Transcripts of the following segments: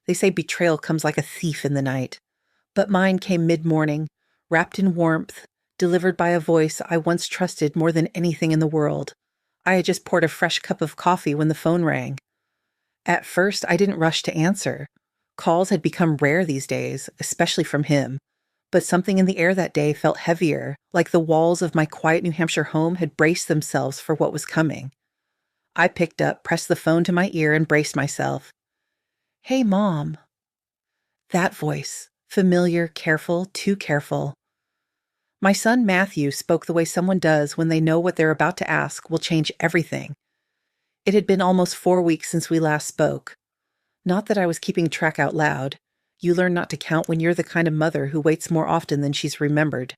They say betrayal comes like a thief in the night. But mine came mid-morning, wrapped in warmth, delivered by a voice I once trusted more than anything in the world. I had just poured a fresh cup of coffee when the phone rang. At first, I didn't rush to answer. Calls had become rare these days, especially from him. But something in the air that day felt heavier, like the walls of my quiet New Hampshire home had braced themselves for what was coming. I picked up, pressed the phone to my ear, and braced myself. "Hey, Mom." That voice, familiar, careful, too careful. My son Matthew spoke the way someone does when they know what they're about to ask will change everything. It had been almost 4 weeks since we last spoke. Not that I was keeping track out loud. You learn not to count when you're the kind of mother who waits more often than she's remembered.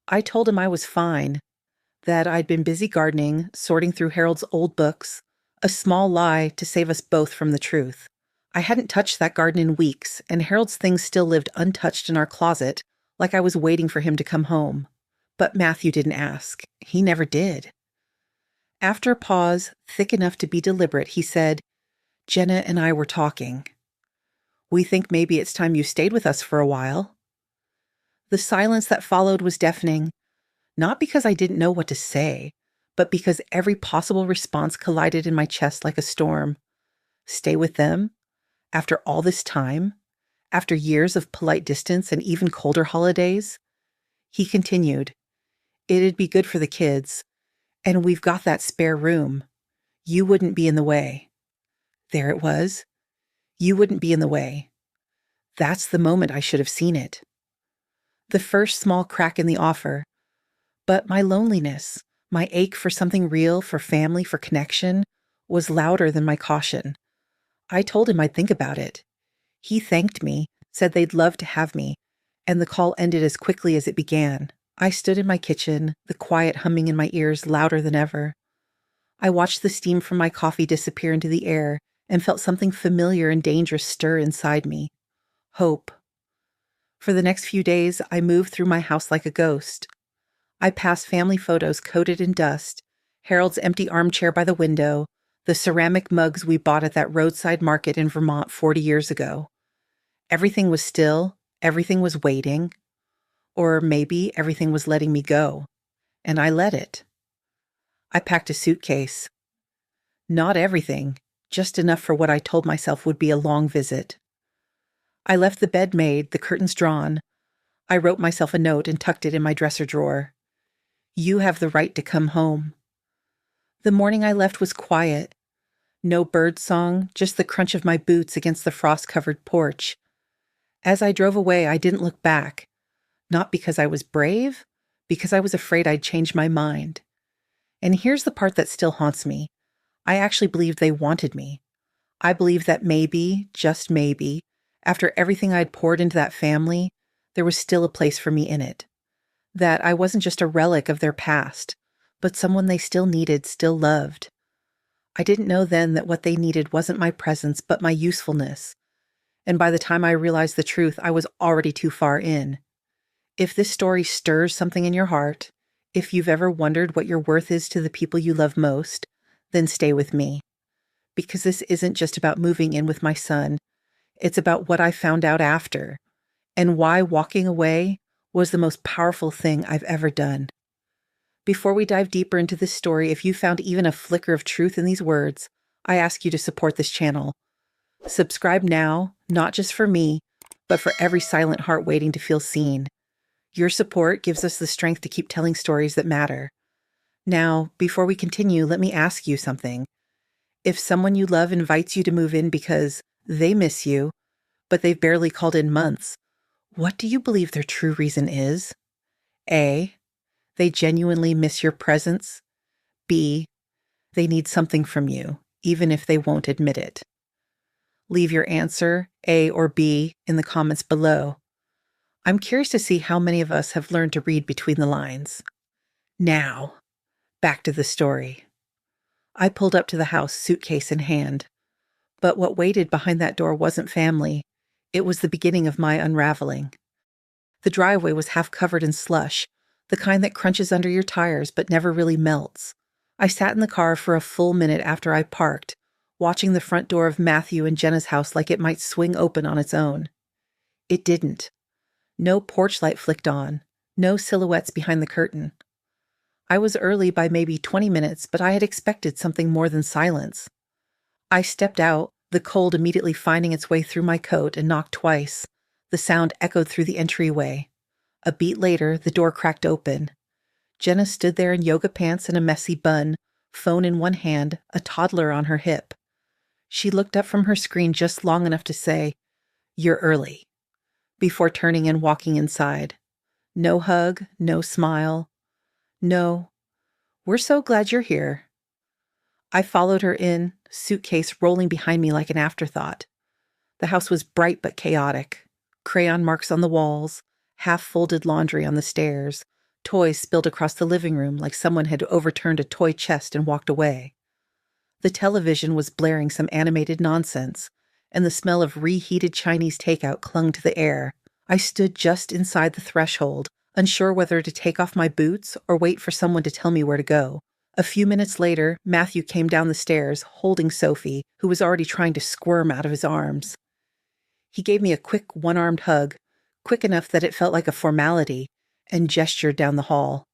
I told him I was fine, that I'd been busy gardening, sorting through Harold's old books, a small lie to save us both from the truth. I hadn't touched that garden in weeks, and Harold's things still lived untouched in our closet, like I was waiting for him to come home. But Matthew didn't ask. He never did. After a pause, thick enough to be deliberate, he said, "Jenna and I were talking. We think maybe it's time you stayed with us for a while." The silence that followed was deafening, not because I didn't know what to say, but because every possible response collided in my chest like a storm. Stay with them? After all this time? After years of polite distance and even colder holidays? He continued, "It'd be good for the kids. And we've got that spare room. You wouldn't be in the way." There it was. You wouldn't be in the way. That's the moment I should have seen it. The first small crack in the offer. But my loneliness, my ache for something real, for family, for connection, was louder than my caution. I told him I'd think about it. He thanked me, said they'd love to have me, and the call ended as quickly as it began. I stood in my kitchen, the quiet humming in my ears louder than ever. I watched the steam from my coffee disappear into the air and felt something familiar and dangerous stir inside me. Hope. For the next few days, I moved through my house like a ghost. I passed family photos coated in dust, Harold's empty armchair by the window, the ceramic mugs we bought at that roadside market in Vermont 40 years ago. Everything was still, everything was waiting. Or maybe everything was letting me go, and I let it. I packed a suitcase. Not everything, just enough for what I told myself would be a long visit. I left the bed made, the curtains drawn. I wrote myself a note and tucked it in my dresser drawer. You have the right to come home. The morning I left was quiet. No bird song, just the crunch of my boots against the frost-covered porch. As I drove away, I didn't look back. Not because I was brave, because I was afraid I'd change my mind. And here's the part that still haunts me. I actually believed they wanted me. I believed that maybe, just maybe, after everything I'd poured into that family, there was still a place for me in it. That I wasn't just a relic of their past, but someone they still needed, still loved. I didn't know then that what they needed wasn't my presence, but my usefulness. And by the time I realized the truth, I was already too far in. If this story stirs something in your heart, if you've ever wondered what your worth is to the people you love most, then stay with me. Because this isn't just about moving in with my son. It's about what I found out after, and why walking away was the most powerful thing I've ever done. Before we dive deeper into this story, if you found even a flicker of truth in these words, I ask you to support this channel. Subscribe now, not just for me, but for every silent heart waiting to feel seen. Your support gives us the strength to keep telling stories that matter. Now, before we continue, let me ask you something. If someone you love invites you to move in because they miss you, but they've barely called in months, what do you believe their true reason is? A, they genuinely miss your presence. B, they need something from you, even if they won't admit it. Leave your answer, A or B, in the comments below. I'm curious to see how many of us have learned to read between the lines. Now, back to the story. I pulled up to the house, suitcase in hand. But what waited behind that door wasn't family. It was the beginning of my unraveling. The driveway was half covered in slush, the kind that crunches under your tires but never really melts. I sat in the car for a full minute after I parked, watching the front door of Matthew and Jenna's house like it might swing open on its own. It didn't. No porch light flicked on, no silhouettes behind the curtain. I was early by maybe 20 minutes, but I had expected something more than silence. I stepped out, the cold immediately finding its way through my coat, and knocked twice. The sound echoed through the entryway. A beat later, the door cracked open. Jenna stood there in yoga pants and a messy bun, phone in one hand, a toddler on her hip. She looked up from her screen just long enough to say, "You're early," before turning and walking inside. No hug, no smile. No, "We're so glad you're here." I followed her in, suitcase rolling behind me like an afterthought. The house was bright but chaotic. Crayon marks on the walls, half-folded laundry on the stairs, toys spilled across the living room like someone had overturned a toy chest and walked away. The television was blaring some animated nonsense, and the smell of reheated Chinese takeout clung to the air. I stood just inside the threshold, unsure whether to take off my boots or wait for someone to tell me where to go. A few minutes later, Matthew came down the stairs, holding Sophie, who was already trying to squirm out of his arms. He gave me a quick one-armed hug, quick enough that it felt like a formality, and gestured down the hall.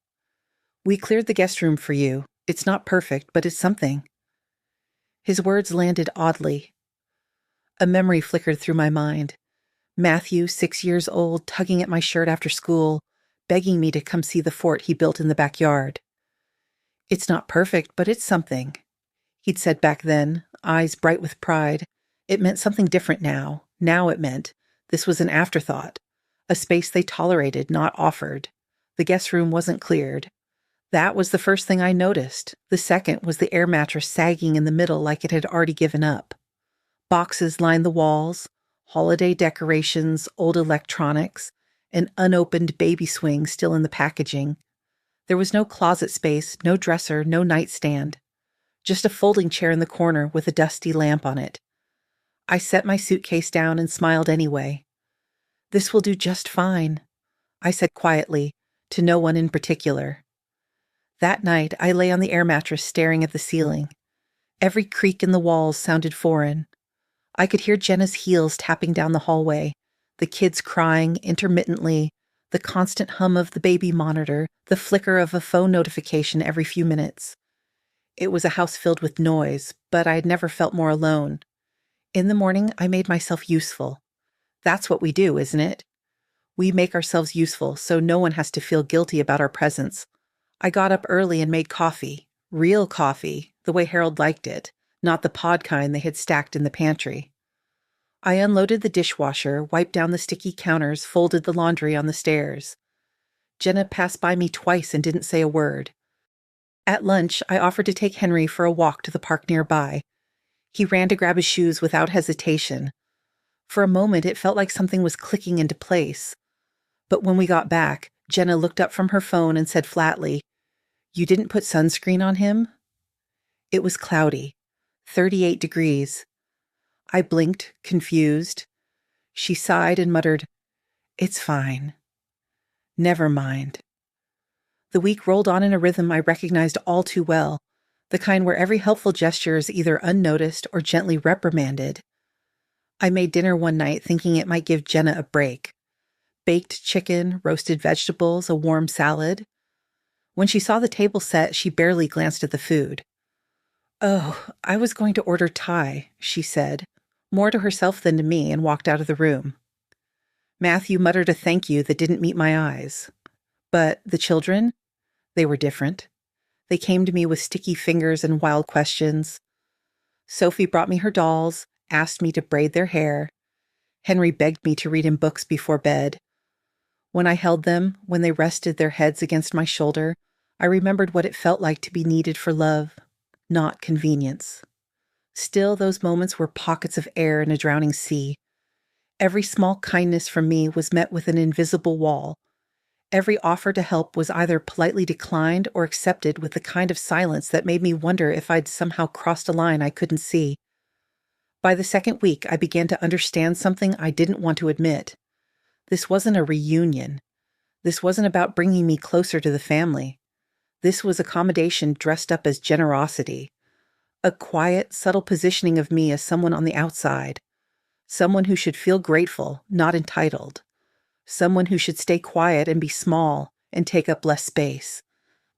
"We cleared the guest room for you. It's not perfect, but it's something." His words landed oddly. A memory flickered through my mind. Matthew, 6 years old, tugging at my shirt after school, begging me to come see the fort he built in the backyard. "It's not perfect, but it's something," he'd said back then, eyes bright with pride. It meant something different now. Now it meant this was an afterthought, a space they tolerated, not offered. The guest room wasn't cleared. That was the first thing I noticed. The second was the air mattress sagging in the middle like it had already given up. Boxes lined the walls, holiday decorations, old electronics, an unopened baby swing still in the packaging. There was no closet space, no dresser, no nightstand. Just a folding chair in the corner with a dusty lamp on it. I set my suitcase down and smiled anyway. "This will do just fine," I said quietly, to no one in particular. That night, I lay on the air mattress staring at the ceiling. Every creak in the walls sounded foreign. I could hear Jenna's heels tapping down the hallway, the kids crying intermittently, the constant hum of the baby monitor, the flicker of a phone notification every few minutes. It was a house filled with noise, but I had never felt more alone. In the morning, I made myself useful. That's what we do, isn't it? We make ourselves useful so no one has to feel guilty about our presence. I got up early and made coffee. Real coffee, the way Harold liked it, not the pod kind they had stacked in the pantry. I unloaded the dishwasher, wiped down the sticky counters, folded the laundry on the stairs. Jenna passed by me twice and didn't say a word. At lunch, I offered to take Henry for a walk to the park nearby. He ran to grab his shoes without hesitation. For a moment, it felt like something was clicking into place. But when we got back, Jenna looked up from her phone and said flatly, "You didn't put sunscreen on him?" It was cloudy, 38 degrees. I blinked, confused. She sighed and muttered, "It's fine. Never mind." The week rolled on in a rhythm I recognized all too well, the kind where every helpful gesture is either unnoticed or gently reprimanded. I made dinner one night thinking it might give Jenna a break. Baked chicken, roasted vegetables, a warm salad. When she saw the table set, she barely glanced at the food. "Oh, I was going to order Thai," she said, more to herself than to me, and walked out of the room. Matthew muttered a thank you that didn't meet my eyes. But the children? They were different. They came to me with sticky fingers and wild questions. Sophie brought me her dolls, asked me to braid their hair. Henry begged me to read him books before bed. When I held them, when they rested their heads against my shoulder, I remembered what it felt like to be needed for love, not convenience. Still, those moments were pockets of air in a drowning sea. Every small kindness from me was met with an invisible wall. Every offer to help was either politely declined or accepted with the kind of silence that made me wonder if I'd somehow crossed a line I couldn't see. By the second week, I began to understand something I didn't want to admit. This wasn't a reunion. This wasn't about bringing me closer to the family. This was accommodation dressed up as generosity. A quiet, subtle positioning of me as someone on the outside, someone who should feel grateful, not entitled, someone who should stay quiet and be small and take up less space.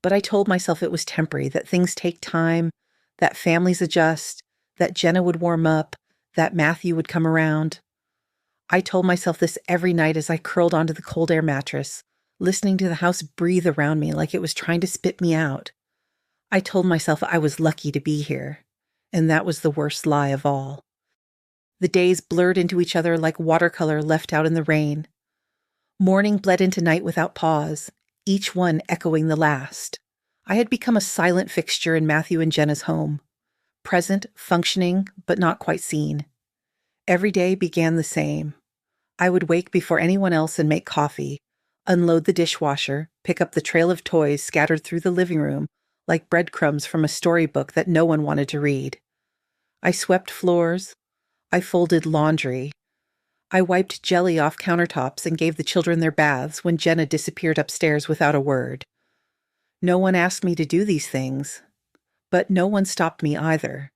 But I told myself it was temporary, that things take time, that families adjust, that Jenna would warm up, that Matthew would come around. I told myself this every night as I curled onto the cold air mattress, listening to the house breathe around me like it was trying to spit me out. I told myself I was lucky to be here, and that was the worst lie of all. The days blurred into each other like watercolor left out in the rain. Morning bled into night without pause, each one echoing the last. I had become a silent fixture in Matthew and Jenna's home, present, functioning, but not quite seen. Every day began the same. I would wake before anyone else and make coffee, unload the dishwasher, pick up the trail of toys scattered through the living room like breadcrumbs from a storybook that no one wanted to read. I swept floors. I folded laundry. I wiped jelly off countertops and gave the children their baths when Jenna disappeared upstairs without a word. No one asked me to do these things, but no one stopped me either.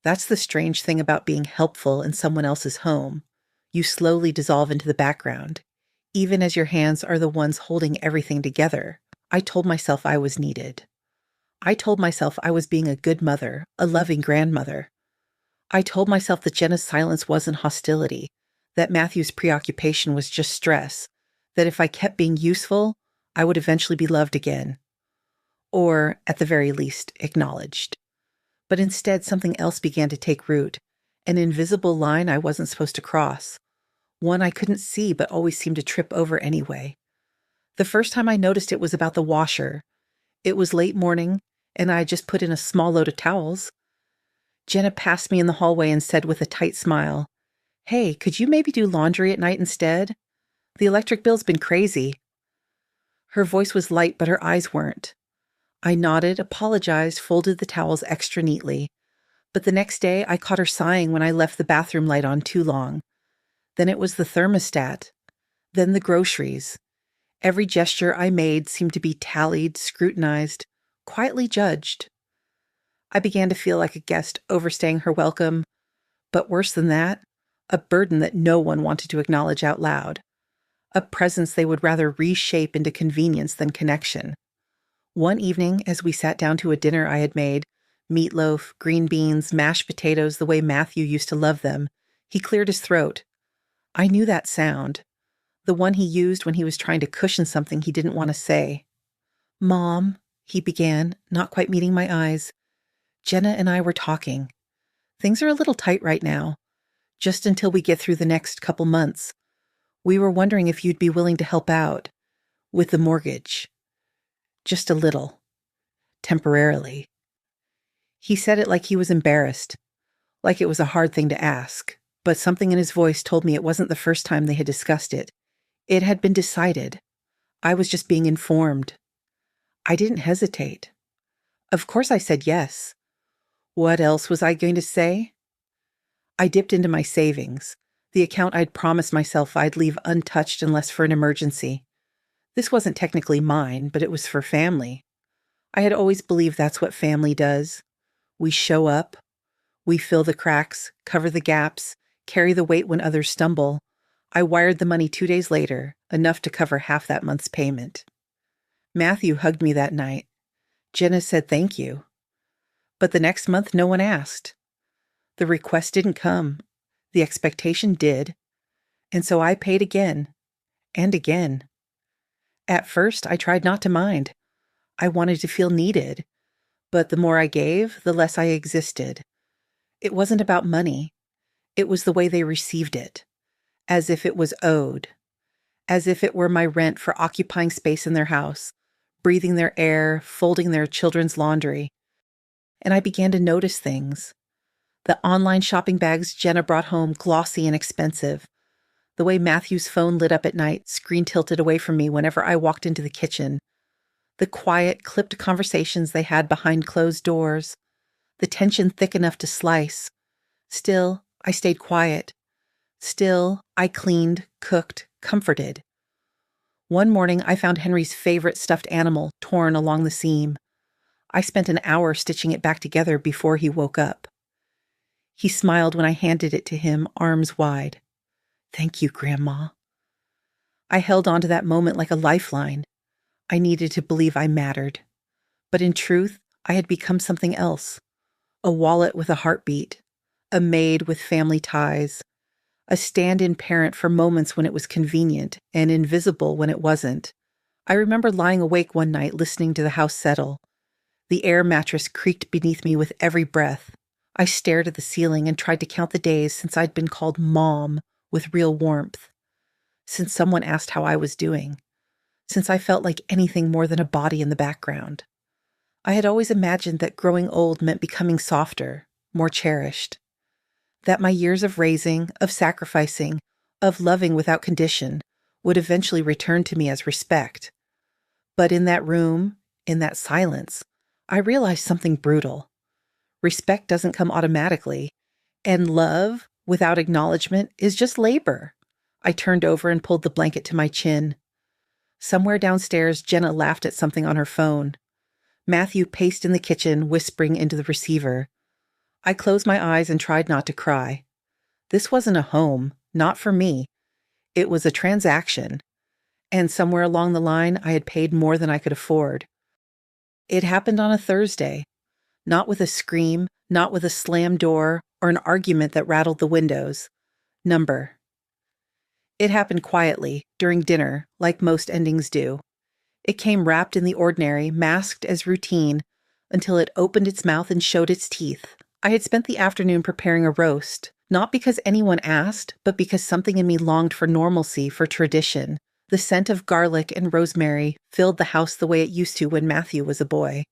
That's the strange thing about being helpful in someone else's home. You slowly dissolve into the background, even as your hands are the ones holding everything together. I told myself I was needed. I told myself I was being a good mother, a loving grandmother. I told myself that Jenna's silence wasn't hostility, that Matthew's preoccupation was just stress, that if I kept being useful, I would eventually be loved again. Or, at the very least, acknowledged. But instead, something else began to take root, an invisible line I wasn't supposed to cross, one I couldn't see but always seemed to trip over anyway. The first time I noticed it was about the washer. It was late morning, and I had just put in a small load of towels. Jenna passed me in the hallway and said with a tight smile, "Hey, could you maybe do laundry at night instead? The electric bill's been crazy." Her voice was light, but her eyes weren't. I nodded, apologized, folded the towels extra neatly. But the next day, I caught her sighing when I left the bathroom light on too long. Then it was the thermostat. Then the groceries. Every gesture I made seemed to be tallied, scrutinized, quietly judged. I began to feel like a guest overstaying her welcome, but worse than that, a burden that no one wanted to acknowledge out loud. A presence they would rather reshape into convenience than connection. One evening, as we sat down to a dinner I had made, meatloaf, green beans, mashed potatoes the way Matthew used to love them, he cleared his throat. I knew that sound, the one he used when he was trying to cushion something he didn't want to say. "Mom," he began, not quite meeting my eyes. "Jenna and I were talking. Things are a little tight right now, just until we get through the next couple months. We were wondering if you'd be willing to help out with the mortgage. Just a little. Temporarily." He said it like he was embarrassed, like it was a hard thing to ask, but something in his voice told me it wasn't the first time they had discussed it. It had been decided. I was just being informed. I didn't hesitate. Of course I said yes. What else was I going to say? I dipped into my savings, the account I'd promised myself I'd leave untouched unless for an emergency. This wasn't technically mine, but it was for family. I had always believed that's what family does. We show up. We fill the cracks, cover the gaps, carry the weight when others stumble. I wired the money 2 days later, enough to cover half that month's payment. Matthew hugged me that night. Jenna said thank you. But the next month, no one asked. The request didn't come. The expectation did. And so I paid again. And again. At first, I tried not to mind. I wanted to feel needed. But the more I gave, the less I existed. It wasn't about money. It was the way they received it. As if it was owed. As if it were my rent for occupying space in their house, breathing their air, folding their children's laundry. And I began to notice things. The online shopping bags Jenna brought home, glossy and expensive. The way Matthew's phone lit up at night, screen tilted away from me whenever I walked into the kitchen. The quiet, clipped conversations they had behind closed doors. The tension thick enough to slice. Still, I stayed quiet. Still, I cleaned, cooked, comforted. One morning, I found Henry's favorite stuffed animal torn along the seam. I spent an hour stitching it back together before he woke up. He smiled when I handed it to him, arms wide. Thank you, Grandma. I held on to that moment like a lifeline. I needed to believe I mattered. But in truth, I had become something else. A wallet with a heartbeat, a maid with family ties, a stand-in parent for moments when it was convenient and invisible when it wasn't. I remember lying awake one night listening to the house settle. The air mattress creaked beneath me with every breath. I stared at the ceiling and tried to count the days since I'd been called Mom with real warmth. Since someone asked how I was doing. Since I felt like anything more than a body in the background. I had always imagined that growing old meant becoming softer, more cherished. That my years of raising, of sacrificing, of loving without condition would eventually return to me as respect. But in that room, in that silence, I realized something brutal. Respect doesn't come automatically, and love, without acknowledgement, is just labor. I turned over and pulled the blanket to my chin. Somewhere downstairs, Jenna laughed at something on her phone. Matthew paced in the kitchen, whispering into the receiver. I closed my eyes and tried not to cry. This wasn't a home, not for me. It was a transaction. And somewhere along the line, I had paid more than I could afford. It happened on a Thursday. Not with a scream, not with a slammed door, or an argument that rattled the windows. Number. It happened quietly, during dinner, like most endings do. It came wrapped in the ordinary, masked as routine, until it opened its mouth and showed its teeth. I had spent the afternoon preparing a roast, not because anyone asked, but because something in me longed for normalcy, for tradition. The scent of garlic and rosemary filled the house the way it used to when Matthew was a boy.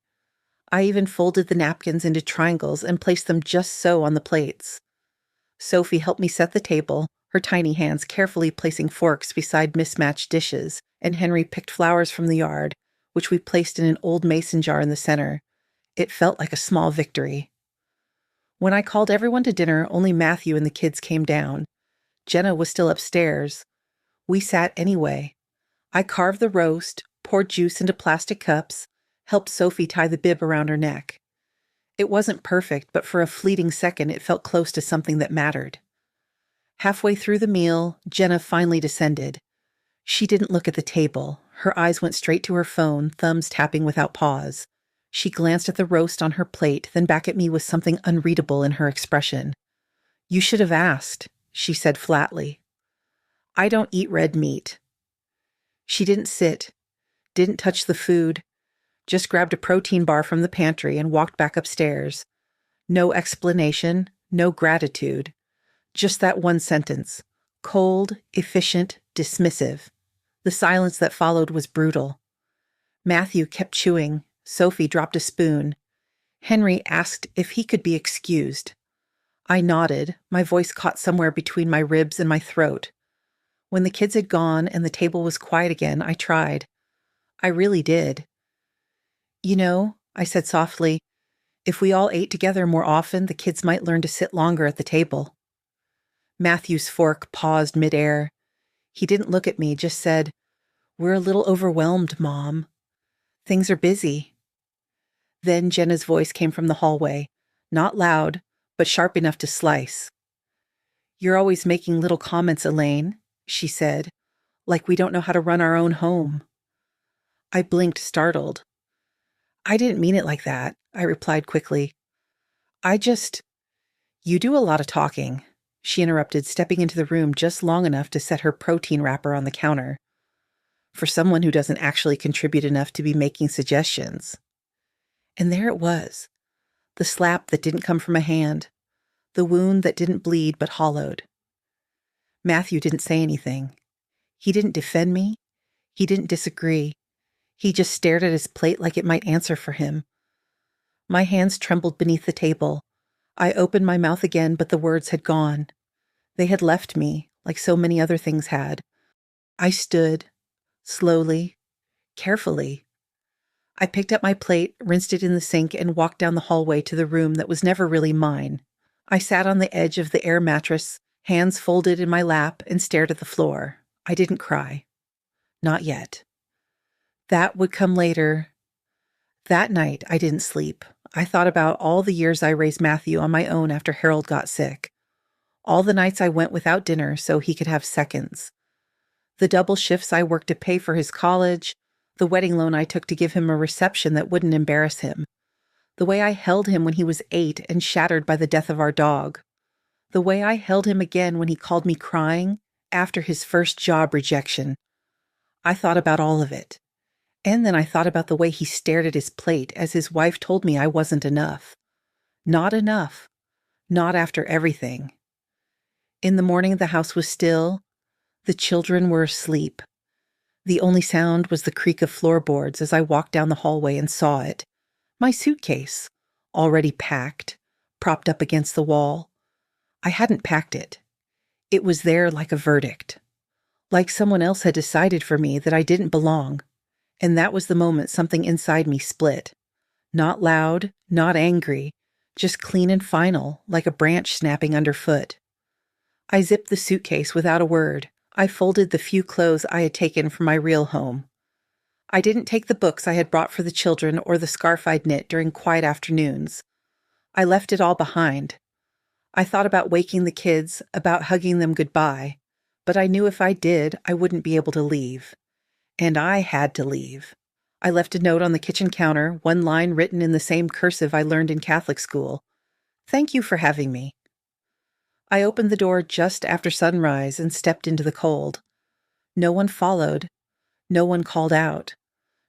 I even folded the napkins into triangles and placed them just so on the plates. Sophie helped me set the table, her tiny hands carefully placing forks beside mismatched dishes, and Henry picked flowers from the yard, which we placed in an old mason jar in the center. It felt like a small victory. When I called everyone to dinner, only Matthew and the kids came down. Jenna was still upstairs. We sat anyway. I carved the roast, poured juice into plastic cups, helped Sophie tie the bib around her neck. It wasn't perfect, but for a fleeting second it felt close to something that mattered. Halfway through the meal, Jenna finally descended. She didn't look at the table. Her eyes went straight to her phone, thumbs tapping without pause. She glanced at the roast on her plate, then back at me with something unreadable in her expression. "You should have asked," she said flatly. "I don't eat red meat." She didn't sit, didn't touch the food, just grabbed a protein bar from the pantry and walked back upstairs. No explanation, no gratitude. Just that one sentence. Cold, efficient, dismissive. The silence that followed was brutal. Matthew kept chewing. Sophie dropped a spoon. Henry asked if he could be excused. I nodded, my voice caught somewhere between my ribs and my throat. When the kids had gone and the table was quiet again, I tried. I really did. "You know," I said softly, "if we all ate together more often, the kids might learn to sit longer at the table." Matthew's fork paused midair. He didn't look at me, just said, "We're a little overwhelmed, Mom. Things are busy." Then Jenna's voice came from the hallway, not loud, but sharp enough to slice. "You're always making little comments, Elaine," she said, "like we don't know how to run our own home." I blinked, startled. "I didn't mean it like that," I replied quickly. "You do a lot of talking," she interrupted, stepping into the room just long enough to set her protein wrapper on the counter. "For someone who doesn't actually contribute enough to be making suggestions." And there it was. The slap that didn't come from a hand. The wound that didn't bleed but hollowed. Matthew didn't say anything. He didn't defend me. He didn't disagree. He just stared at his plate like it might answer for him. My hands trembled beneath the table. I opened my mouth again, but the words had gone. They had left me, like so many other things had. I stood, slowly, carefully. I picked up my plate, rinsed it in the sink, and walked down the hallway to the room that was never really mine. I sat on the edge of the air mattress, hands folded in my lap, and stared at the floor. I didn't cry. Not yet. That would come later. That night, I didn't sleep. I thought about all the years I raised Matthew on my own after Harold got sick. All the nights I went without dinner so he could have seconds. The double shifts I worked to pay for his college, the wedding loan I took to give him a reception that wouldn't embarrass him, the way I held him when he was 8 and shattered by the death of our dog, the way I held him again when he called me crying after his first job rejection. I thought about all of it. And then I thought about the way he stared at his plate as his wife told me I wasn't enough. Not enough. Not after everything. In the morning, the house was still. The children were asleep. The only sound was the creak of floorboards as I walked down the hallway and saw it. My suitcase, already packed, propped up against the wall. I hadn't packed it. It was there like a verdict. Like someone else had decided for me that I didn't belong. And that was the moment something inside me split. Not loud, not angry, just clean and final, like a branch snapping underfoot. I zipped the suitcase without a word. I folded the few clothes I had taken from my real home. I didn't take the books I had brought for the children or the scarf I'd knit during quiet afternoons. I left it all behind. I thought about waking the kids, about hugging them goodbye, but I knew if I did, I wouldn't be able to leave. And I had to leave. I left a note on the kitchen counter, one line written in the same cursive I learned in Catholic school. "Thank you for having me." I opened the door just after sunrise and stepped into the cold. No one followed. No one called out.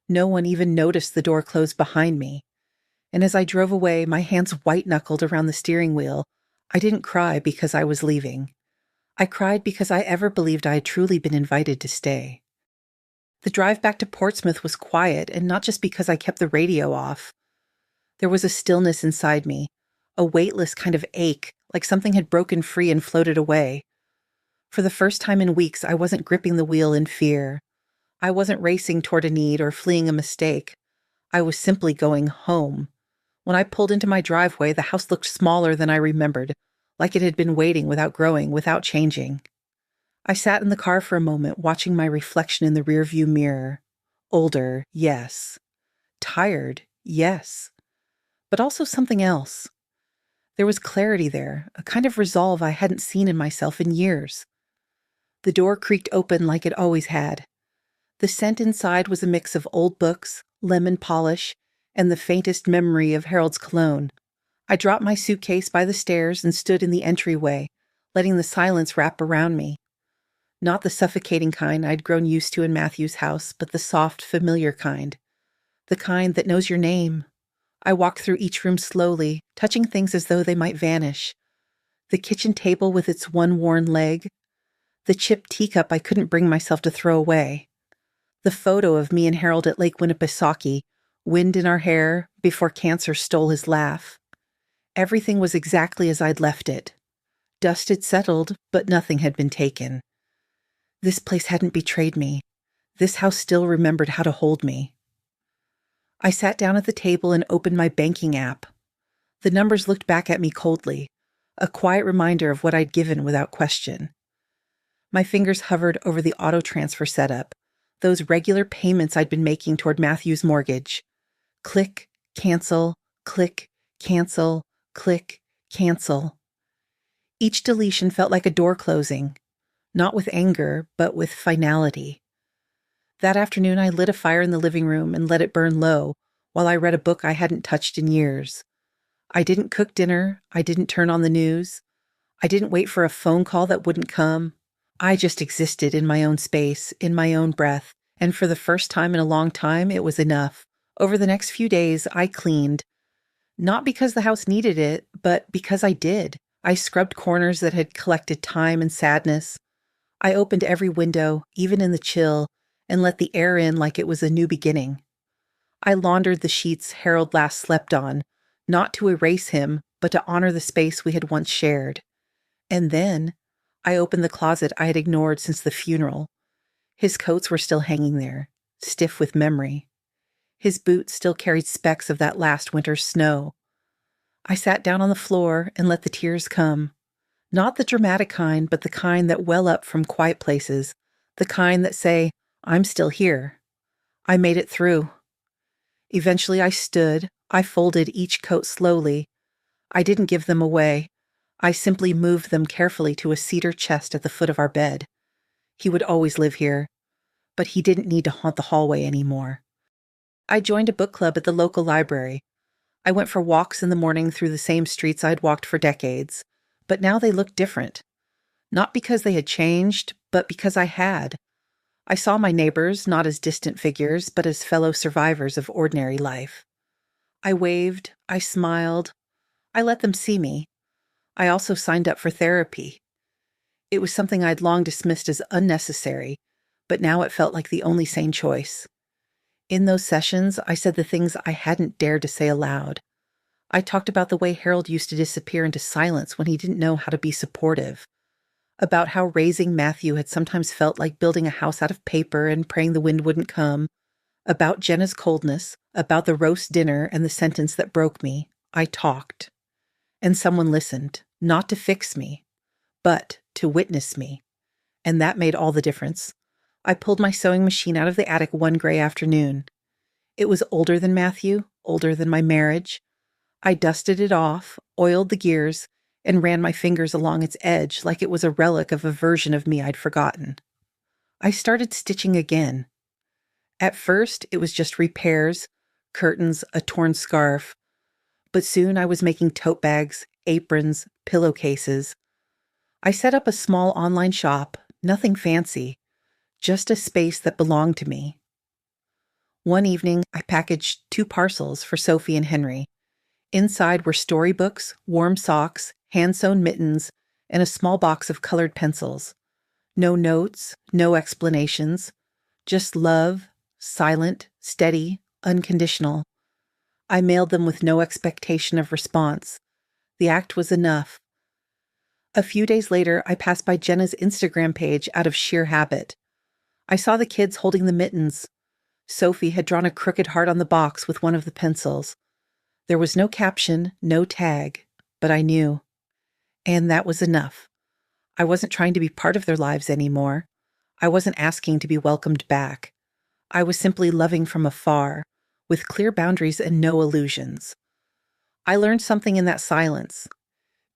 No one even noticed the door close behind me. And as I drove away, my hands white-knuckled around the steering wheel, I didn't cry because I was leaving. I cried because I ever believed I had truly been invited to stay. The drive back to Portsmouth was quiet, and not just because I kept the radio off. There was a stillness inside me, a weightless kind of ache, like something had broken free and floated away. For the first time in weeks, I wasn't gripping the wheel in fear. I wasn't racing toward a need or fleeing a mistake. I was simply going home. When I pulled into my driveway, the house looked smaller than I remembered, like it had been waiting without growing, without changing. I sat in the car for a moment, watching my reflection in the rearview mirror. Older, yes. Tired, yes. But also something else. There was clarity there, a kind of resolve I hadn't seen in myself in years. The door creaked open like it always had. The scent inside was a mix of old books, lemon polish, and the faintest memory of Harold's cologne. I dropped my suitcase by the stairs and stood in the entryway, letting the silence wrap around me. Not the suffocating kind I'd grown used to in Matthew's house, but the soft, familiar kind. The kind that knows your name. I walked through each room slowly, touching things as though they might vanish. The kitchen table with its one worn leg. The chipped teacup I couldn't bring myself to throw away. The photo of me and Harold at Lake Winnipesaukee, wind in our hair, before cancer stole his laugh. Everything was exactly as I'd left it. Dust had settled, but nothing had been taken. This place hadn't betrayed me. This house still remembered how to hold me. I sat down at the table and opened my banking app. The numbers looked back at me coldly, a quiet reminder of what I'd given without question. My fingers hovered over the auto transfer setup, those regular payments I'd been making toward Matthew's mortgage. Click, cancel, click, cancel, click, cancel. Each deletion felt like a door closing, not with anger, but with finality. That afternoon, I lit a fire in the living room and let it burn low while I read a book I hadn't touched in years. I didn't cook dinner. I didn't turn on the news. I didn't wait for a phone call that wouldn't come. I just existed in my own space, in my own breath, and for the first time in a long time, it was enough. Over the next few days, I cleaned. Not because the house needed it, but because I did. I scrubbed corners that had collected time and sadness. I opened every window, even in the chill, and let the air in like it was a new beginning. I laundered the sheets Harold last slept on, not to erase him, but to honor the space we had once shared. And then I opened the closet I had ignored since the funeral. His coats were still hanging there, stiff with memory. His boots still carried specks of that last winter's snow. I sat down on the floor and let the tears come. Not the dramatic kind, but the kind that well up from quiet places, the kind that say, "I'm still here. I made it through." Eventually I stood. I folded each coat slowly. I didn't give them away. I simply moved them carefully to a cedar chest at the foot of our bed. He would always live here, but he didn't need to haunt the hallway anymore. I joined a book club at the local library. I went for walks in the morning through the same streets I'd walked for decades, but now they looked different. Not because they had changed, but because I had. I saw my neighbors not as distant figures, but as fellow survivors of ordinary life. I waved, I smiled, I let them see me. I also signed up for therapy. It was something I'd long dismissed as unnecessary, but now it felt like the only sane choice. In those sessions, I said the things I hadn't dared to say aloud. I talked about the way Harold used to disappear into silence when he didn't know how to be supportive, about how raising Matthew had sometimes felt like building a house out of paper and praying the wind wouldn't come, about Jenna's coldness, about the roast dinner and the sentence that broke me. I talked. And someone listened, not to fix me, but to witness me. And that made all the difference. I pulled my sewing machine out of the attic one gray afternoon. It was older than Matthew, older than my marriage. I dusted it off, oiled the gears, and ran my fingers along its edge like it was a relic of a version of me I'd forgotten. I started stitching again. At first, it was just repairs, curtains, a torn scarf. But soon I was making tote bags, aprons, pillowcases. I set up a small online shop, nothing fancy, just a space that belonged to me. One evening, I packaged 2 parcels for Sophie and Henry. Inside were storybooks, warm socks, hand-sewn mittens, and a small box of colored pencils. No notes, no explanations, just love, silent, steady, unconditional. I mailed them with no expectation of response. The act was enough. A few days later, I passed by Jenna's Instagram page out of sheer habit. I saw the kids holding the mittens. Sophie had drawn a crooked heart on the box with one of the pencils. There was no caption, no tag, but I knew. And that was enough. I wasn't trying to be part of their lives anymore. I wasn't asking to be welcomed back. I was simply loving from afar, with clear boundaries and no illusions. I learned something in that silence.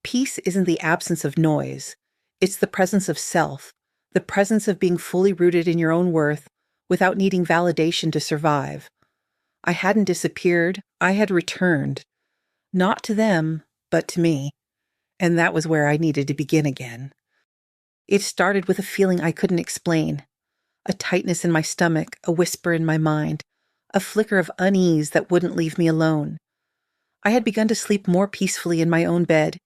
Peace isn't the absence of noise. It's the presence of self, the presence of being fully rooted in your own worth without needing validation to survive. I hadn't disappeared. I had returned. Not to them, but to me. And that was where I needed to begin again. It started with a feeling I couldn't explain. A tightness in my stomach, a whisper in my mind, a flicker of unease that wouldn't leave me alone. I had begun to sleep more peacefully in my own bed,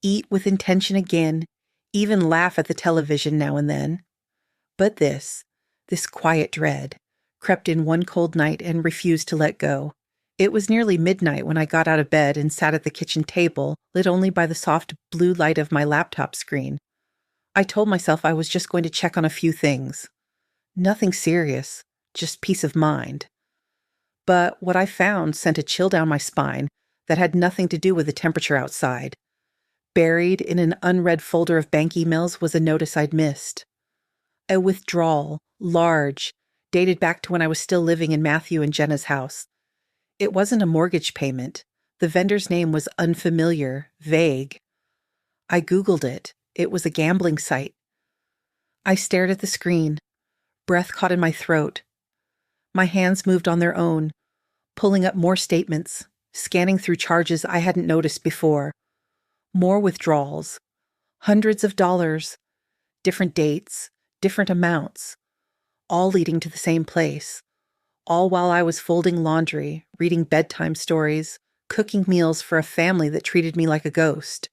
eat with intention again, even laugh at the television now and then. But this quiet dread, crept in one cold night and refused to let go. It was nearly midnight when I got out of bed and sat at the kitchen table, lit only by the soft blue light of my laptop screen. I told myself I was just going to check on a few things. Nothing serious, just peace of mind. But what I found sent a chill down my spine that had nothing to do with the temperature outside. Buried in an unread folder of bank emails was a notice I'd missed. A withdrawal, large, dated back to when I was still living in Matthew and Jenna's house. It wasn't a mortgage payment. The vendor's name was unfamiliar, vague. I Googled it. It was a gambling site. I stared at the screen. Breath caught in my throat. My hands moved on their own, pulling up more statements, scanning through charges I hadn't noticed before. More withdrawals. Hundreds of dollars. Different dates, different amounts. All leading to the same place. All while I was folding laundry, reading bedtime stories, cooking meals for a family that treated me like a ghost.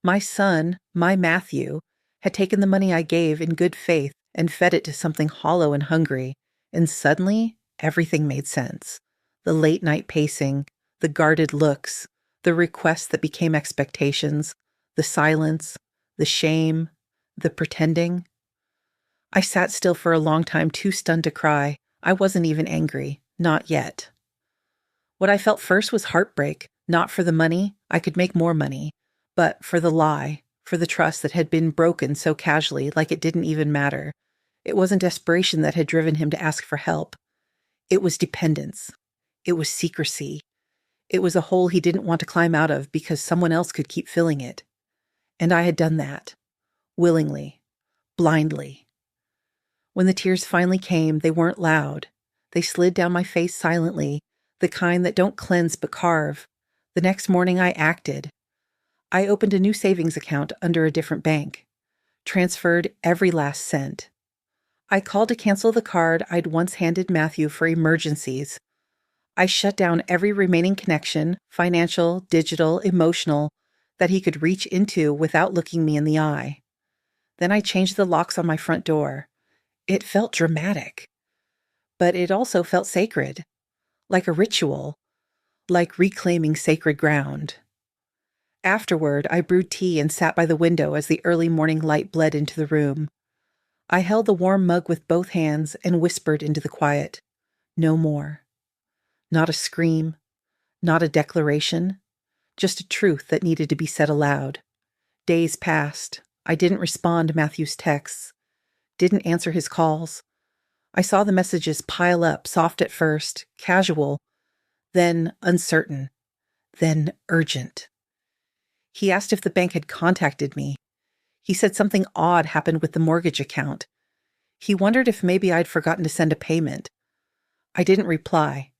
My son, my Matthew, had taken the money I gave in good faith and fed it to something hollow and hungry, and suddenly everything made sense. The late-night pacing, the guarded looks, the requests that became expectations, the silence, the shame, the pretending. I sat still for a long time, too stunned to cry. I wasn't even angry. Not yet. What I felt first was heartbreak, not for the money. I could make more money. But for the lie, for the trust that had been broken so casually, like it didn't even matter. It wasn't desperation that had driven him to ask for help. It was dependence. It was secrecy. It was a hole he didn't want to climb out of because someone else could keep filling it. And I had done that. Willingly. Blindly. When the tears finally came, they weren't loud. They slid down my face silently, the kind that don't cleanse but carve. The next morning I acted. I opened a new savings account under a different bank. Transferred every last cent. I called to cancel the card I'd once handed Matthew for emergencies. I shut down every remaining connection, financial, digital, emotional, that he could reach into without looking me in the eye. Then I changed the locks on my front door. It felt dramatic. But it also felt sacred. Like a ritual. Like reclaiming sacred ground. Afterward, I brewed tea and sat by the window as the early morning light bled into the room. I held the warm mug with both hands and whispered into the quiet. No more. Not a scream. Not a declaration. Just a truth that needed to be said aloud. Days passed. I didn't respond to Matthew's texts. Didn't answer his calls. I saw the messages pile up, soft at first, casual, then uncertain, then urgent. He asked if the bank had contacted me. He said something odd happened with the mortgage account. He wondered if maybe I'd forgotten to send a payment. I didn't reply.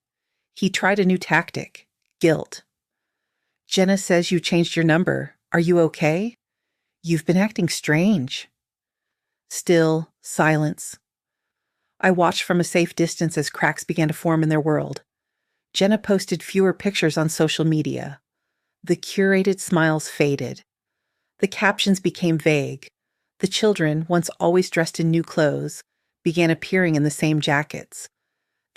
He tried a new tactic, guilt. Jenna says you changed your number. Are you okay? You've been acting strange. Still, silence. I watched from a safe distance as cracks began to form in their world. Jenna posted fewer pictures on social media. The curated smiles faded. The captions became vague. The children, once always dressed in new clothes, began appearing in the same jackets.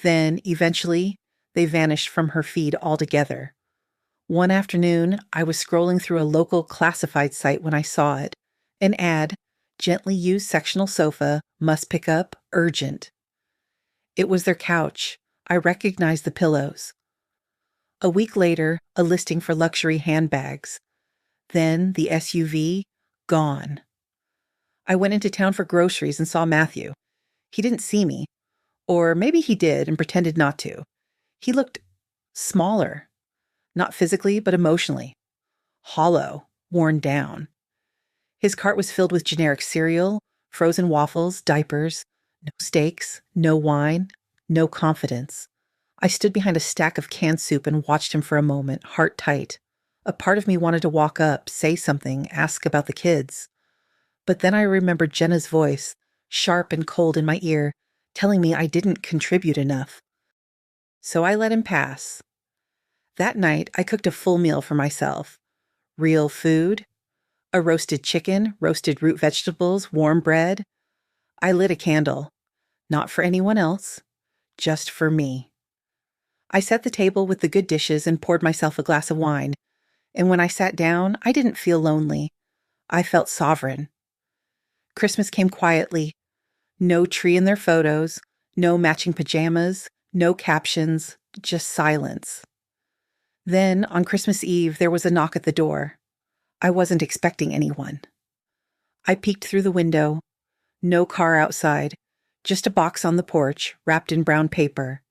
Then, eventually, they vanished from her feed altogether. One afternoon, I was scrolling through a local classified site when I saw it. An ad, gently used sectional sofa, must pick up, urgent. It was their couch. I recognized the pillows. A week later, a listing for luxury handbags. Then the SUV, gone. I went into town for groceries and saw Matthew. He didn't see me. Or maybe he did and pretended not to. He looked smaller. Not physically, but emotionally. Hollow, worn down. His cart was filled with generic cereal, frozen waffles, diapers, no steaks, no wine, no confidence. I stood behind a stack of canned soup and watched him for a moment, heart tight. A part of me wanted to walk up, say something, ask about the kids. But then I remembered Jenna's voice, sharp and cold in my ear, telling me I didn't contribute enough. So I let him pass. That night, I cooked a full meal for myself. Real food, a roasted chicken, roasted root vegetables, warm bread. I lit a candle. Not for anyone else, just for me. I set the table with the good dishes and poured myself a glass of wine. And when I sat down, I didn't feel lonely. I felt sovereign. Christmas came quietly. No tree in their photos, no matching pajamas, no captions, just silence. Then, on Christmas Eve, there was a knock at the door. I wasn't expecting anyone. I peeked through the window. No car outside, just a box on the porch, wrapped in brown paper.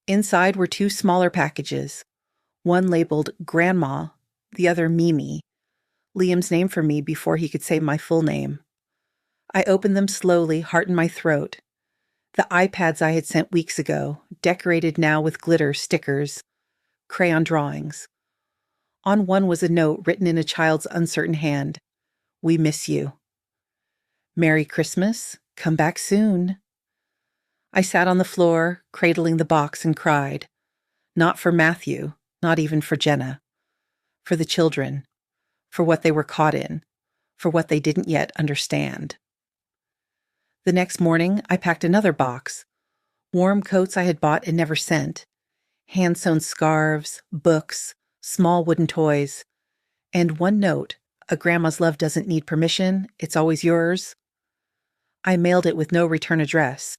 Inside were two smaller packages, one labeled Grandma, the other Mimi, Liam's name for me before he could say my full name. I opened them slowly, heart in my throat. The iPads I had sent weeks ago, decorated now with glitter, stickers, crayon drawings. On one was a note written in a child's uncertain hand. We miss you. Merry Christmas. Come back soon. I sat on the floor, cradling the box, and cried. Not for Matthew, not even for Jenna. For the children. For what they were caught in. For what they didn't yet understand. The next morning, I packed another box. Warm coats I had bought and never sent. Hand-sewn scarves, books, small wooden toys. And one note, a grandma's love doesn't need permission, it's always yours. I mailed it with no return address.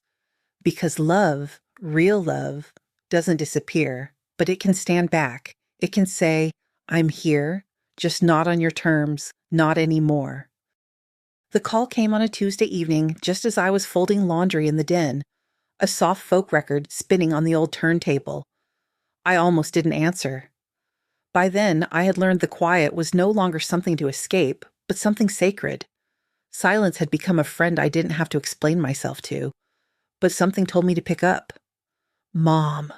Because love, real love, doesn't disappear, but it can stand back. It can say, I'm here, just not on your terms, not anymore. The call came on a Tuesday evening, just as I was folding laundry in the den, a soft folk record spinning on the old turntable. I almost didn't answer. By then, I had learned the quiet was no longer something to escape, but something sacred. Silence had become a friend I didn't have to explain myself to, but something told me to pick up. Mom.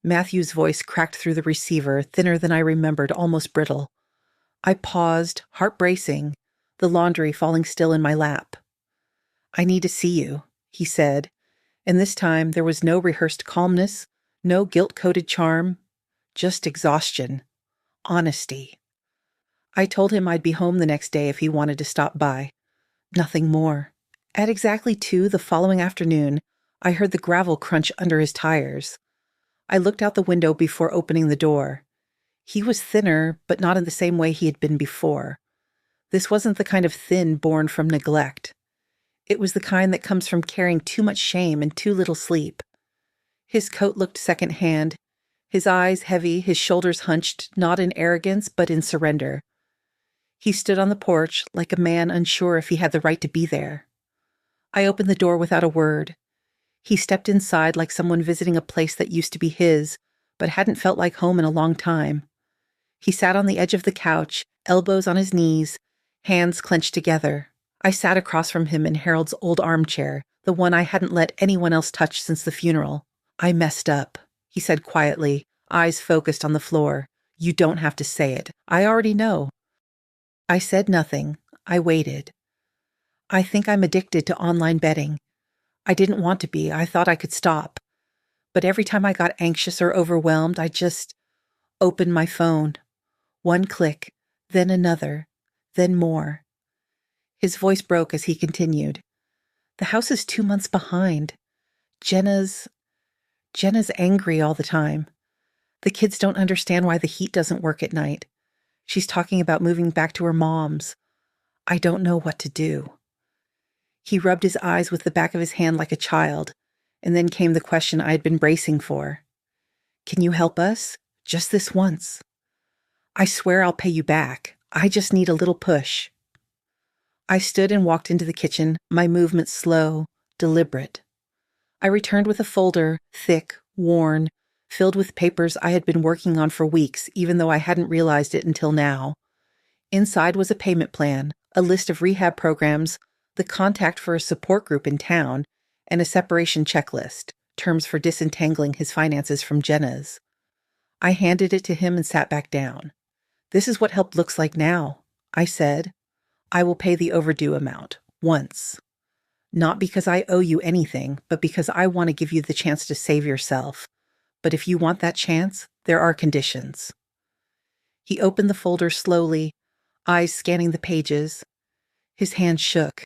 Matthew's voice cracked through the receiver, thinner than I remembered, almost brittle. I paused, heart bracing, the laundry falling still in my lap. I need to see you, he said, and this time there was no rehearsed calmness, no guilt-coated charm, just exhaustion, honesty. I told him I'd be home the next day if he wanted to stop by. Nothing more. At exactly 2 the following afternoon, I heard the gravel crunch under his tires. I looked out the window before opening the door. He was thinner, but not in the same way he had been before. This wasn't the kind of thin born from neglect. It was the kind that comes from carrying too much shame and too little sleep. His coat looked second-hand, his eyes heavy, his shoulders hunched, not in arrogance, but in surrender. He stood on the porch like a man unsure if he had the right to be there. I opened the door without a word. He stepped inside like someone visiting a place that used to be his, but hadn't felt like home in a long time. He sat on the edge of the couch, elbows on his knees, hands clenched together. I sat across from him in Harold's old armchair, the one I hadn't let anyone else touch since the funeral. I messed up, he said quietly, eyes focused on the floor. You don't have to say it. I already know. I said nothing. I waited. I think I'm addicted to online betting. I didn't want to be. I thought I could stop. But every time I got anxious or overwhelmed, I just opened my phone. One click, then another, then more. His voice broke as he continued. The house is 2 months behind. Jenna's angry all the time. The kids don't understand why the heat doesn't work at night. She's talking about moving back to her mom's. I don't know what to do. He rubbed his eyes with the back of his hand like a child, and then came the question I had been bracing for. Can you help us? Just this once. I swear I'll pay you back. I just need a little push. I stood and walked into the kitchen, my movements slow, deliberate. I returned with a folder, thick, worn, filled with papers I had been working on for weeks, even though I hadn't realized it until now. Inside was a payment plan, a list of rehab programs, the contact for a support group in town, and a separation checklist, terms for disentangling his finances from Jenna's. I handed it to him and sat back down. This is what help looks like now, I said. I will pay the overdue amount, once. Not because I owe you anything, but because I want to give you the chance to save yourself. But if you want that chance, there are conditions. He opened the folder slowly, eyes scanning the pages. His hand shook.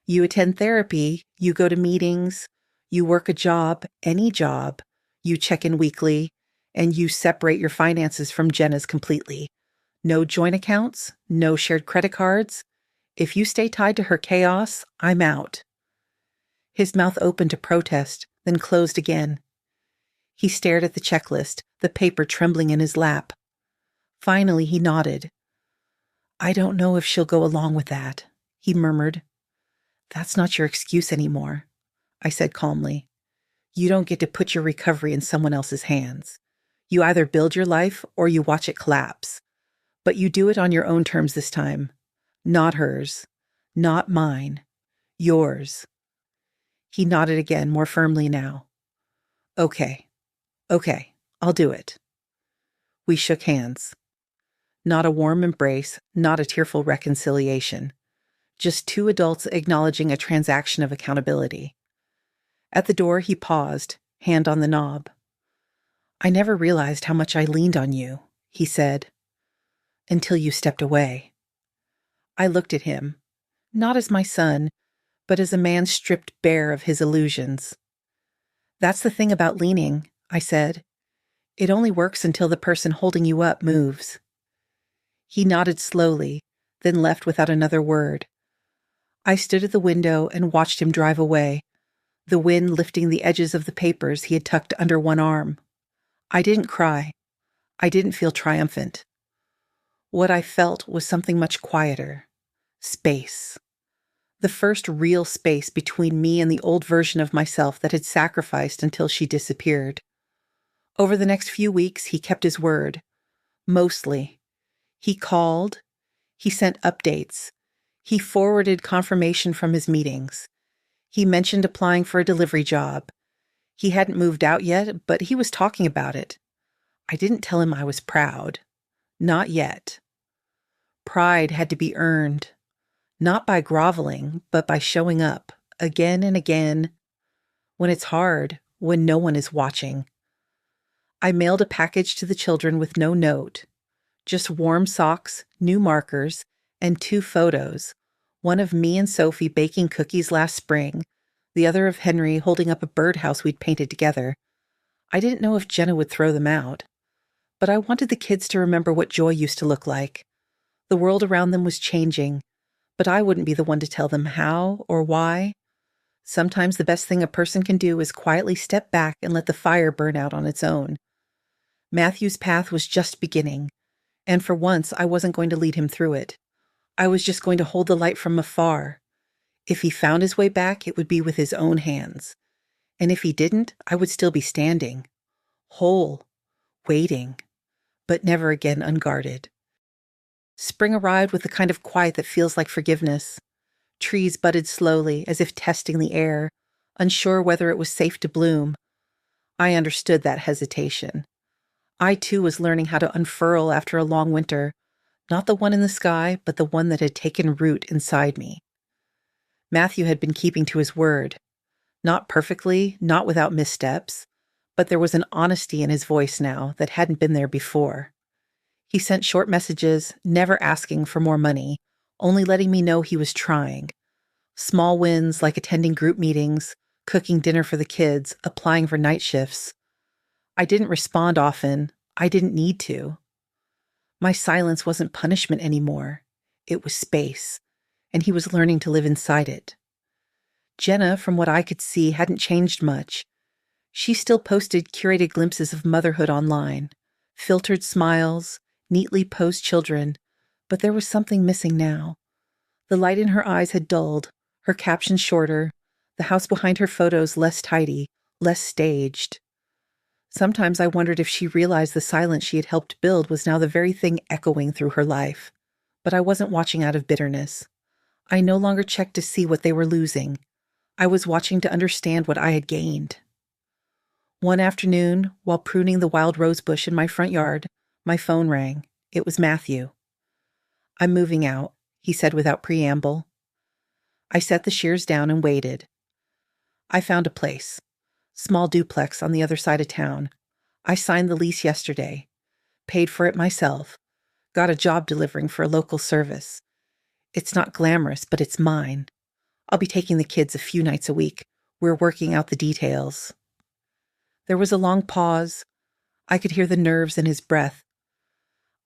You attend therapy, you go to meetings, you work a job, any job, you check in weekly, and you separate your finances from Jenna's completely. No joint accounts, no shared credit cards. If you stay tied to her chaos, I'm out. His mouth opened to protest, then closed again. He stared at the checklist, the paper trembling in his lap. Finally, he nodded. I don't know if she'll go along with that, he murmured. That's not your excuse anymore, I said calmly. You don't get to put your recovery in someone else's hands. You either build your life or you watch it collapse. But you do it on your own terms this time. Not hers. Not mine. Yours. He nodded again, more firmly now. Okay. I'll do it. We shook hands. Not a warm embrace, not a tearful reconciliation. Just 2 adults acknowledging a transaction of accountability. At the door, he paused, hand on the knob. I never realized how much I leaned on you, he said. Until you stepped away. I looked at him, not as my son, but as a man stripped bare of his illusions. That's the thing about leaning, I said. It only works until the person holding you up moves. He nodded slowly, then left without another word. I stood at the window and watched him drive away, the wind lifting the edges of the papers he had tucked under one arm. I didn't cry. I didn't feel triumphant. What I felt was something much quieter. Space. The first real space between me and the old version of myself that had sacrificed until she disappeared. Over the next few weeks, he kept his word. Mostly. He called. He sent updates. He forwarded confirmation from his meetings. He mentioned applying for a delivery job. He hadn't moved out yet, but he was talking about it. I didn't tell him I was proud. Not yet. Pride had to be earned. Not by groveling, but by showing up, again and again, when it's hard, when no one is watching. I mailed a package to the children with no note. Just warm socks, new markers, and 2 photos. One of me and Sophie baking cookies last spring, the other of Henry holding up a birdhouse we'd painted together. I didn't know if Jenna would throw them out, but I wanted the kids to remember what joy used to look like. The world around them was changing, but I wouldn't be the one to tell them how or why. Sometimes the best thing a person can do is quietly step back and let the fire burn out on its own. Matthew's path was just beginning, and for once I wasn't going to lead him through it. I was just going to hold the light from afar. If he found his way back, it would be with his own hands. And if he didn't, I would still be standing, whole, waiting, but never again unguarded. Spring arrived with the kind of quiet that feels like forgiveness. Trees budded slowly, as if testing the air, unsure whether it was safe to bloom. I understood that hesitation. I, too, was learning how to unfurl after a long winter, not the one in the sky, but the one that had taken root inside me. Matthew had been keeping to his word. Not perfectly, not without missteps, but there was an honesty in his voice now that hadn't been there before. He sent short messages, never asking for more money, only letting me know he was trying. Small wins like attending group meetings, cooking dinner for the kids, applying for night shifts. I didn't respond often. I didn't need to. My silence wasn't punishment anymore. It was space, and he was learning to live inside it. Jenna, from what I could see, hadn't changed much. She still posted curated glimpses of motherhood online, filtered smiles, neatly posed children, but there was something missing now. The light in her eyes had dulled, her captions shorter, the house behind her photos less tidy, less staged. Sometimes I wondered if she realized the silence she had helped build was now the very thing echoing through her life. But I wasn't watching out of bitterness. I no longer checked to see what they were losing. I was watching to understand what I had gained. One afternoon, while pruning the wild rose bush in my front yard, my phone rang. It was Matthew. "I'm moving out," he said without preamble. I set the shears down and waited. I found a place. Small duplex on the other side of town. I signed the lease yesterday. Paid for it myself. Got a job delivering for a local service. It's not glamorous, but it's mine. I'll be taking the kids a few nights a week. We're working out the details. There was a long pause. I could hear the nerves in his breath.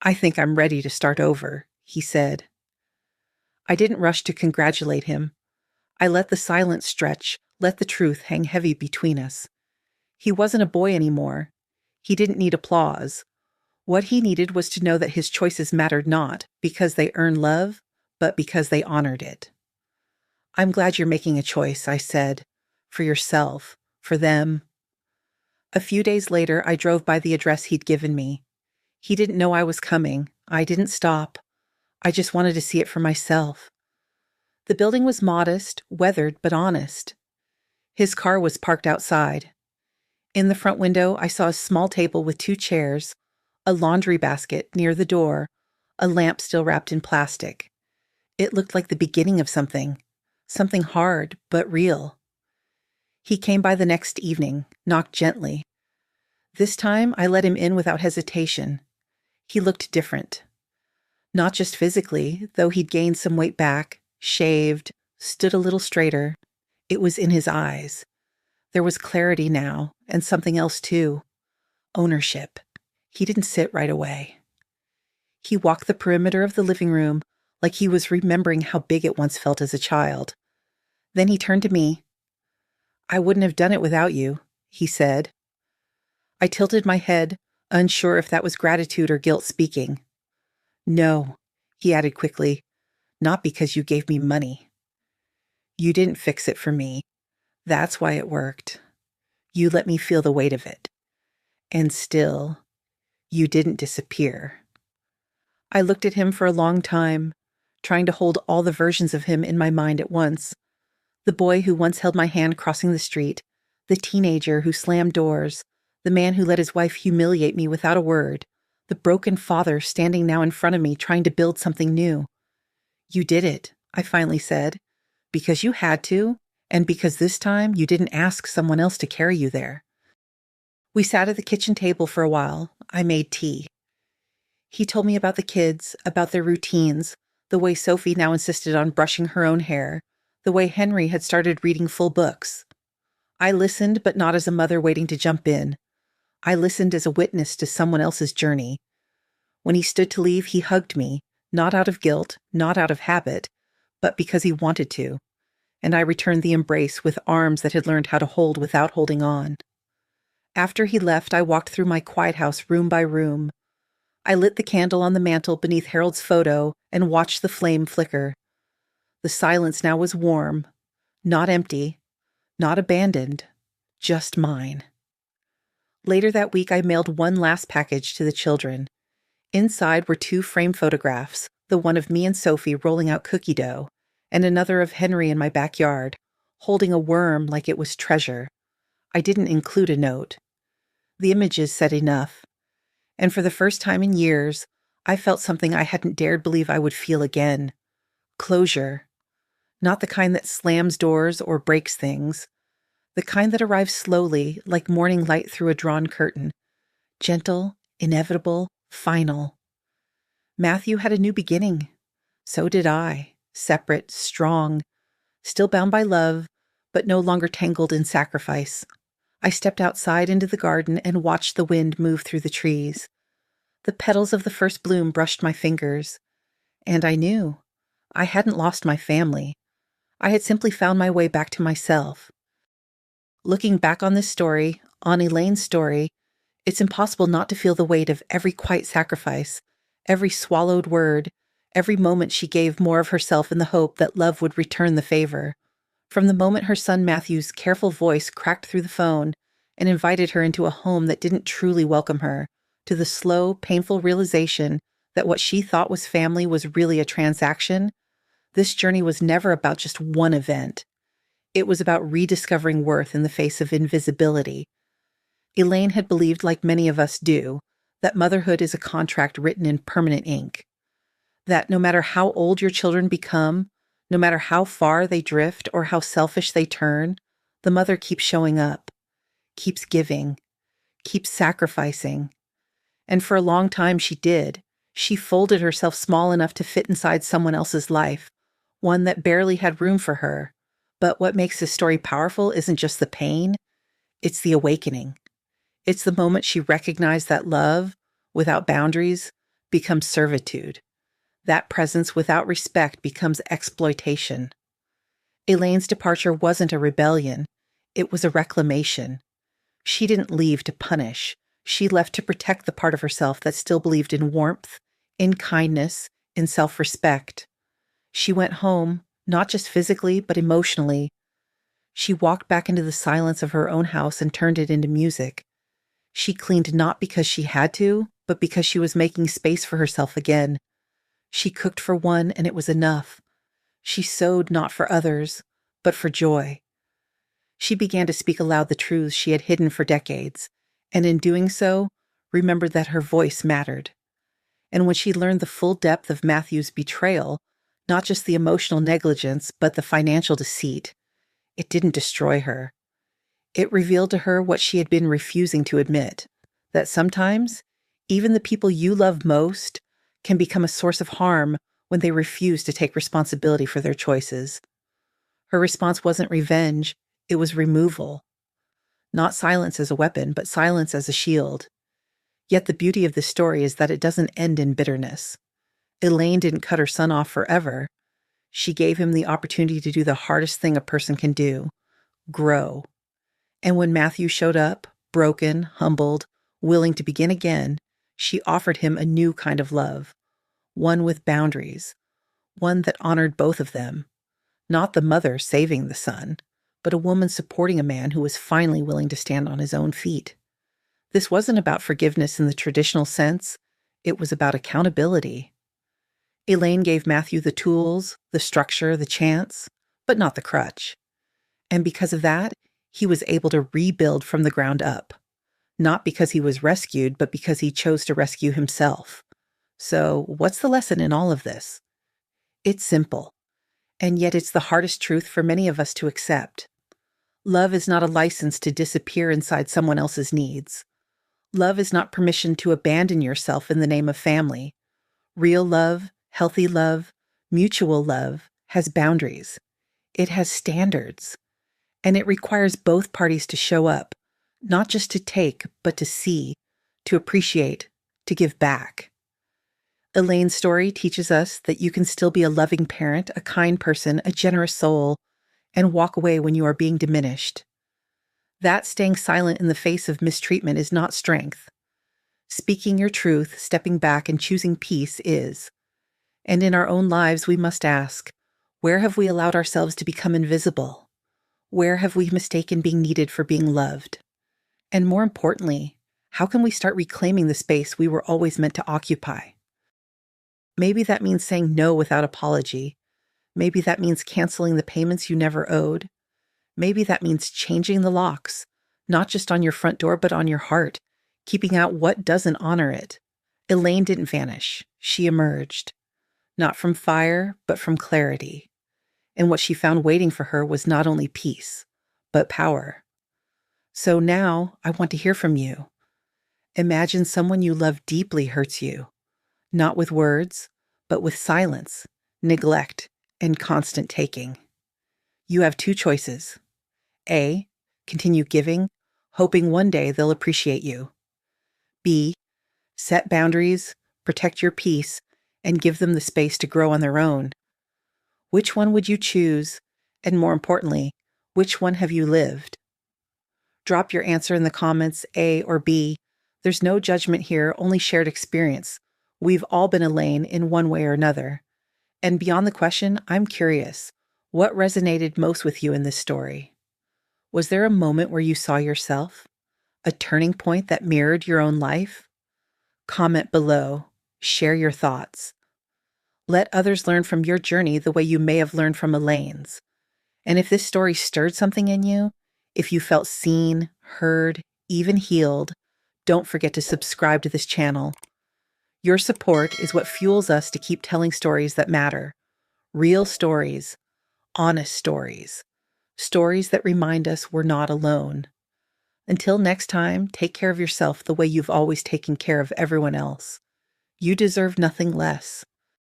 "I think I'm ready to start over," he said. I didn't rush to congratulate him. I let the silence stretch, let the truth hang heavy between us. He wasn't a boy anymore. He didn't need applause. What he needed was to know that his choices mattered not because they earned love, but because they honored it. "I'm glad you're making a choice," I said. "For yourself, for them." A few days later, I drove by the address he'd given me. He didn't know I was coming. I didn't stop. I just wanted to see it for myself. The building was modest, weathered, but honest. His car was parked outside. In the front window, I saw a small table with 2 chairs, a laundry basket near the door, a lamp still wrapped in plastic. It looked like the beginning of something hard, but real. He came by the next evening, knocked gently. This time, I let him in without hesitation. He looked different. Not just physically, though he'd gained some weight back, shaved, stood a little straighter. It was in his eyes. There was clarity now, and something else too. Ownership. He didn't sit right away. He walked the perimeter of the living room like he was remembering how big it once felt as a child. Then he turned to me. "I wouldn't have done it without you," he said. I tilted my head, unsure if that was gratitude or guilt speaking. "No," he added quickly, "not because you gave me money. You didn't fix it for me. That's why it worked. You let me feel the weight of it. And still, you didn't disappear. I looked at him for a long time, trying to hold all the versions of him in my mind at once. The boy who once held my hand crossing the street, the teenager who slammed doors, the man who let his wife humiliate me without a word, the broken father standing now in front of me trying to build something new. You did it, I finally said, because you had to, and because this time you didn't ask someone else to carry you there. We sat at the kitchen table for a while. I made tea. He told me about the kids, about their routines, the way Sophie now insisted on brushing her own hair, the way Henry had started reading full books. I listened, but not as a mother waiting to jump in. I listened as a witness to someone else's journey. When he stood to leave, he hugged me, not out of guilt, not out of habit, but because he wanted to. And I returned the embrace with arms that had learned how to hold without holding on. After he left, I walked through my quiet house room by room. I lit the candle on the mantel beneath Harold's photo and watched the flame flicker. The silence now was warm, not empty, not abandoned, just mine. Later that week, I mailed one last package to the children. Inside were 2 frame photographs, the one of me and Sophie rolling out cookie dough, and another of Henry in my backyard, holding a worm like it was treasure. I didn't include a note. The images said enough. And for the first time in years, I felt something I hadn't dared believe I would feel again. Closure. Not the kind that slams doors or breaks things. The kind that arrives slowly, like morning light through a drawn curtain. Gentle, inevitable, final. Matthew had a new beginning. So did I. Separate, strong. Still bound by love, but no longer tangled in sacrifice. I stepped outside into the garden and watched the wind move through the trees. The petals of the first bloom brushed my fingers. And I knew. I hadn't lost my family. I had simply found my way back to myself. Looking back on this story, on Elaine's story, it's impossible not to feel the weight of every quiet sacrifice, every swallowed word, every moment she gave more of herself in the hope that love would return the favor. From the moment her son Matthew's careful voice cracked through the phone and invited her into a home that didn't truly welcome her, to the slow, painful realization that what she thought was family was really a transaction, this journey was never about just one event. It was about rediscovering worth in the face of invisibility. Elaine had believed, like many of us do, that motherhood is a contract written in permanent ink. That no matter how old your children become, no matter how far they drift or how selfish they turn, the mother keeps showing up, keeps giving, keeps sacrificing. And for a long time she did. She folded herself small enough to fit inside someone else's life, one that barely had room for her. But what makes this story powerful isn't just the pain, it's the awakening. It's the moment she recognized that love, without boundaries, becomes servitude. That presence without respect becomes exploitation. Elaine's departure wasn't a rebellion. It was a reclamation. She didn't leave to punish. She left to protect the part of herself that still believed in warmth, in kindness, in self-respect. She went home, not just physically, but emotionally. She walked back into the silence of her own house and turned it into music. She cleaned not because she had to, but because she was making space for herself again. She cooked for one, and it was enough. She sewed not for others, but for joy. She began to speak aloud the truths she had hidden for decades, and in doing so, remembered that her voice mattered. And when she learned the full depth of Matthew's betrayal, not just the emotional negligence, but the financial deceit, it didn't destroy her. It revealed to her what she had been refusing to admit, that sometimes, even the people you love most can become a source of harm when they refuse to take responsibility for their choices. Her response wasn't revenge, it was removal. Not silence as a weapon, but silence as a shield. Yet the beauty of this story is that it doesn't end in bitterness. Elaine didn't cut her son off forever. She gave him the opportunity to do the hardest thing a person can do, grow. And when Matthew showed up, broken, humbled, willing to begin again, she offered him a new kind of love, one with boundaries, one that honored both of them. Not the mother saving the son, but a woman supporting a man who was finally willing to stand on his own feet. This wasn't about forgiveness in the traditional sense, it was about accountability. Elaine gave Matthew the tools, the structure, the chance, but not the crutch. And because of that, he was able to rebuild from the ground up. Not because he was rescued, but because he chose to rescue himself. So, what's the lesson in all of this? It's simple, and yet it's the hardest truth for many of us to accept. Love is not a license to disappear inside someone else's needs. Love is not permission to abandon yourself in the name of family. Real love, healthy love, mutual love has boundaries. It has standards. And it requires both parties to show up, not just to take, but to see, to appreciate, to give back. Elaine's story teaches us that you can still be a loving parent, a kind person, a generous soul, and walk away when you are being diminished. That staying silent in the face of mistreatment is not strength. Speaking your truth, stepping back, and choosing peace is. And in our own lives, we must ask, where have we allowed ourselves to become invisible? Where have we mistaken being needed for being loved? And more importantly, how can we start reclaiming the space we were always meant to occupy? Maybe that means saying no without apology. Maybe that means canceling the payments you never owed. Maybe that means changing the locks, not just on your front door, but on your heart, keeping out what doesn't honor it. Elaine didn't vanish. She emerged. Not from fire, but from clarity. And what she found waiting for her was not only peace, but power. So now I want to hear from you. Imagine someone you love deeply hurts you, not with words, but with silence, neglect, and constant taking. You have two choices. A, continue giving, hoping one day they'll appreciate you. B, set boundaries, protect your peace, and give them the space to grow on their own. Which one would you choose? And more importantly, which one have you lived? Drop your answer in the comments, A or B. There's no judgment here, only shared experience. We've all been Elaine in one way or another. And beyond the question, I'm curious, what resonated most with you in this story? Was there a moment where you saw yourself? A turning point that mirrored your own life? Comment below. Share your thoughts. Let others learn from your journey the way you may have learned from Elaine's. And if this story stirred something in you, if you felt seen, heard, even healed, don't forget to subscribe to this channel. Your support is what fuels us to keep telling stories that matter. Real stories, honest stories, stories that remind us we're not alone. Until next time, take care of yourself the way you've always taken care of everyone else. You deserve nothing less.